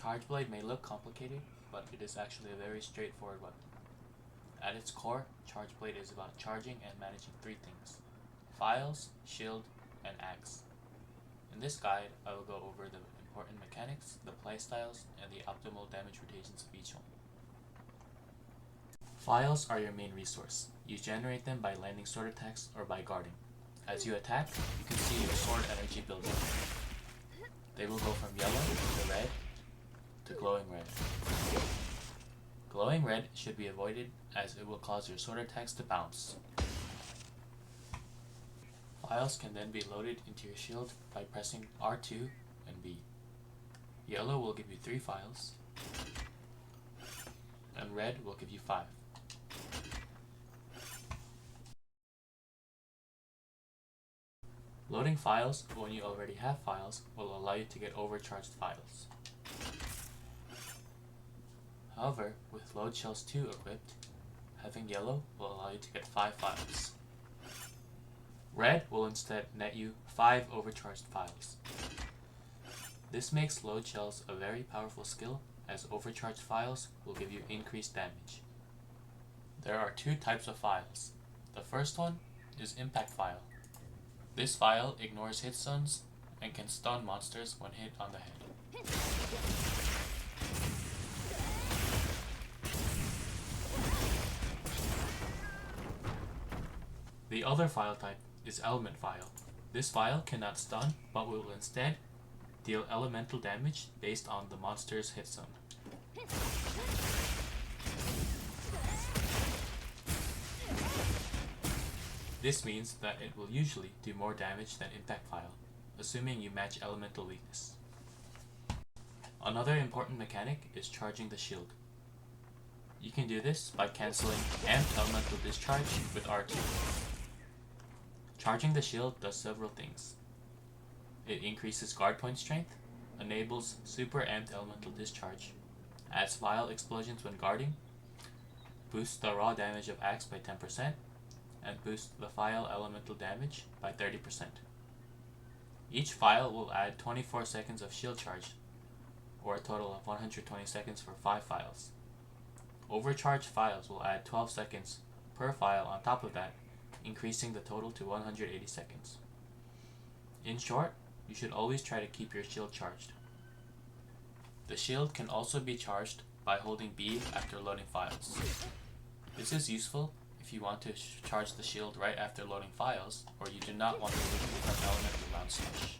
Chargeblade may look complicated, but it is actually a very straightforward weapon. At its core, Chargeblade is about charging and managing three things: files, shield, and axe. In this guide, I will go over the important mechanics, the playstyles, and the optimal damage rotations of each one. Files are your main resource. You generate them by landing sword attacks or by guarding. As you attack, you can see your sword energy building. They will go from yellow to red to glowing red. Glowing red should be avoided as it will cause your sword attacks to bounce. Files can then be loaded into your shield by pressing R2 and B. Yellow will give you 3 files, and red will give you 5. Loading files when you already have files will allow you to get overcharged files. However, with Load Shells 2 equipped, having yellow will allow you to get 5 files. Red will instead net you 5 overcharged files. This makes Load Shells a very powerful skill, as overcharged files will give you increased damage. There are 2 types of files. The first one is Impact File. This file ignores hit stuns and can stun monsters when hit on the head. The other file type is Element File. This file cannot stun, but will instead deal elemental damage based on the monster's hit stun. This means that it will usually do more damage than Impact File, assuming you match elemental weakness. Another important mechanic is charging the shield. You can do this by cancelling Amped Elemental Discharge with R2. Charging the shield does several things. It increases guard point strength, enables Super Amped Elemental Discharge, adds file explosions when guarding, boosts the raw damage of axe by 10%, and boost the file elemental damage by 30%. Each file will add 24 seconds of shield charge, or a total of 120 seconds for 5 files. Overcharged files will add 12 seconds per file on top of that, increasing the total to 180 seconds. In short, you should always try to keep your shield charged. The shield can also be charged by holding B after loading files. This is useful if you want to charge the shield right after loading files, or you do not want to become elemental round slush.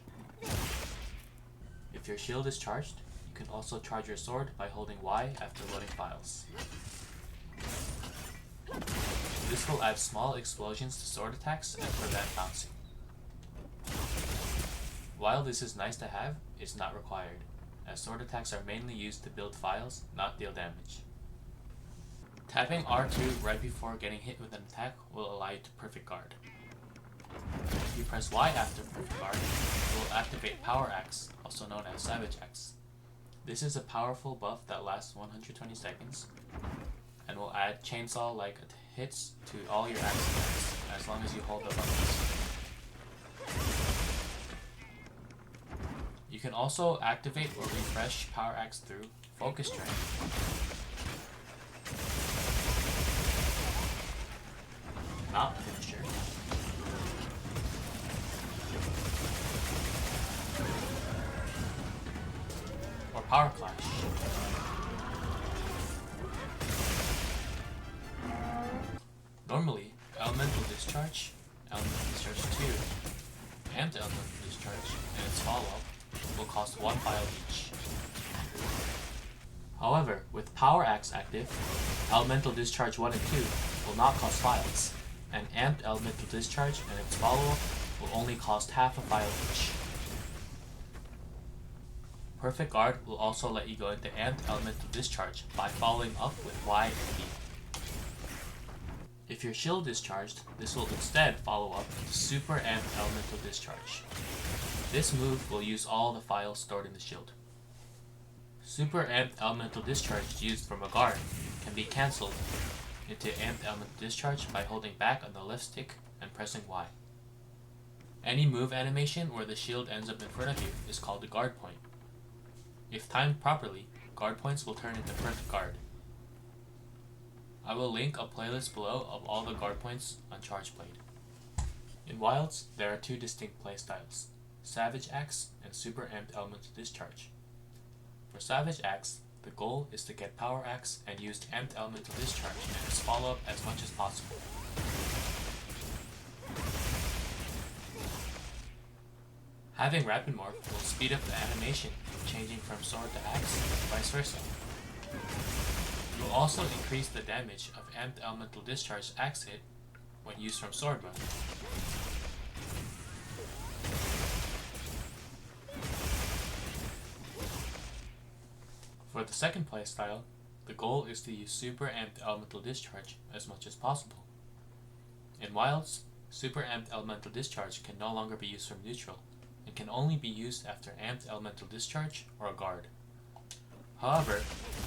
If your shield is charged, you can also charge your sword by holding Y after loading files. This will add small explosions to sword attacks and prevent bouncing. While this is nice to have, it's not required, as sword attacks are mainly used to build files, not deal damage. Tapping R2 right before getting hit with an attack will allow you to perfect guard. If you press Y after perfect guard, it will activate Power Axe, also known as Savage Axe. This is a powerful buff that lasts 120 seconds and will add chainsaw-like hits to all your axe attacks as long as you hold the buttons. You can also activate or refresh Power Axe through Focus Drain. Not finisher. Or Power Clash. Normally, Elemental Discharge, Elemental Discharge 2, and Elemental Discharge and its follow-up will cost 1 file each. However, with Power Axe active, Elemental Discharge 1 and 2 will not cost files, and Amped Elemental Discharge and its follow-up will only cost half a file each. Perfect Guard will also let you go into Amped Elemental Discharge by following up with Y and B. If your shield is charged, this will instead follow up with Super Amped Elemental Discharge. This move will use all the files stored in the shield. Super Amped Elemental Discharge used from a guard can be cancelled into Amped Elemental Discharge by holding back on the left stick and pressing Y. Any move animation where the shield ends up in front of you is called a guard point. If timed properly, guard points will turn into perfect guard. I will link a playlist below of all the guard points on Chargeblade. In Wilds, there are two distinct playstyles, Savage Axe and Super Amped Elemental Discharge. For Savage Axe, the goal is to get Power Axe and use Amped Elemental Discharge and its follow-up as much as possible. Having Rapid Morph will speed up the animation of changing from sword to axe and vice versa. It will also increase the damage of Amped Elemental Discharge axe hit when used from sword mode. For the second playstyle, the goal is to use Super Amped Elemental Discharge as much as possible. In Wilds, Super Amped Elemental Discharge can no longer be used from neutral, and can only be used after Amped Elemental Discharge or a guard. However,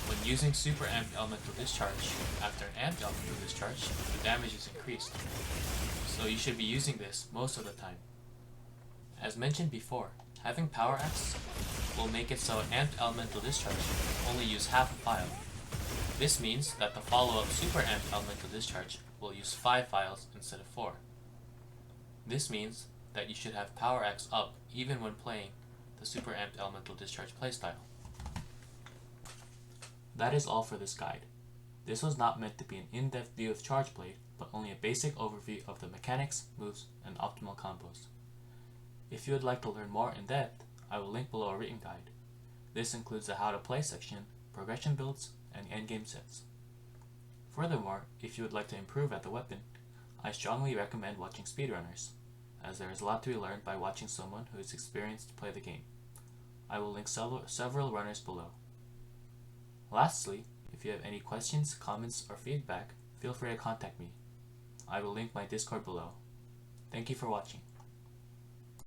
when using Super Amped Elemental Discharge after an Amped Elemental Discharge, the damage is increased, so you should be using this most of the time. As mentioned before, having Power Axe will make it so Amped Elemental Discharge only use half a file. This means that the follow-up Super Amped Elemental Discharge will use 5 files instead of 4. This means that you should have Power Axe up even when playing the Super Amped Elemental Discharge playstyle. That is all for this guide. This was not meant to be an in-depth view of Chargeblade, but only a basic overview of the mechanics, moves, and optimal combos. If you would like to learn more in depth, I will link below a written guide. This includes the how to play section, progression builds, and endgame sets. Furthermore, if you would like to improve at the weapon, I strongly recommend watching Speedrunners, as there is a lot to be learned by watching someone who is experienced to play the game. I will link several runners below. Lastly, if you have any questions, comments, or feedback, feel free to contact me. I will link my Discord below. Thank you for watching.